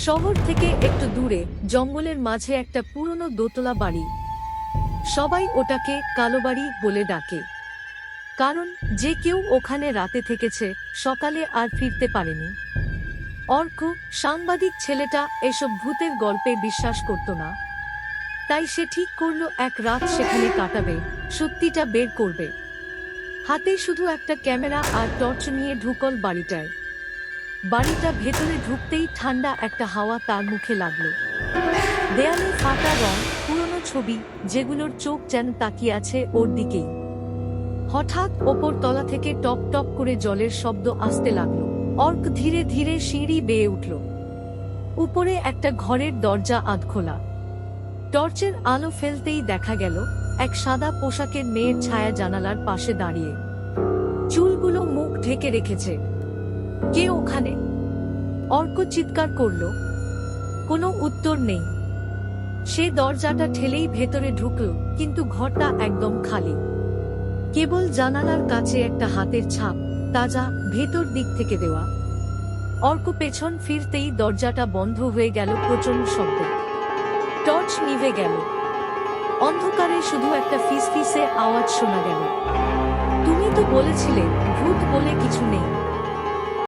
শহর থেকে একটু দূরে জঙ্গলের মাঝে একটা পুরনো দোতলা বাড়ি। সবাই ওটাকে কালো বাড়ি বলে ডাকে, কারণ যে কেউ ওখানে রাতে থেকেছে সকালে আর ফিরতে পারেনি। অর্ক, সাংবাদিক ছেলেটা, এসব ভূতের গল্পে বিশ্বাস করত না। তাই সে ঠিক করল এক রাত সেখানে কাটাবে, সত্যিটা বের করবে। হাতে শুধু একটা ক্যামেরা আর টর্চ নিয়ে ঢুকল বাড়িটায়। বাড়িটা ভেতরে ঢুকতেই ঠান্ডা একটা হাওয়া তার মুখে লাগলো। দেয়ালে ফাটা রং, পুরনো ছবি, যেগুলোর চোখ যেন তাকিয়ে আছে ওর দিকেই। হঠাৎ ওপর তলা থেকে টপ টপ করে জলের শব্দ আসতে লাগলো। অর্ক ধীরে ধীরে সিঁড়ি বেয়ে উঠল। উপরে একটা ঘরের দরজা আধখোলা। টর্চের আলো ফেলতেই দেখা গেল এক সাদা পোশাকের মেয়ের ছায়া জানালার পাশে দাঁড়িয়ে, চুলগুলো মুখ ঢেকে রেখেছে। কে ওখানে? অর্ক চিৎকার করল। কোনো উত্তর নেই। সে দরজাটা ঠেলেই ভেতরে ঢুকল, কিন্তু ঘরটা একদম খালি। কেবল জানালার কাছে একটা হাতের ছাপ, তাজা, ভেতর দিক থেকে দেওয়া। অর্ক পেছন ফিরতেই দরজাটা বন্ধ হয়ে গেল প্রচণ্ড শব্দে। টর্চ নিভে গেল। অন্ধকারে শুধু একটা ফিসফিসে আওয়াজ শোনা গেল। তুমি তো বলেছিলে ভূত বলে কিছু নেই।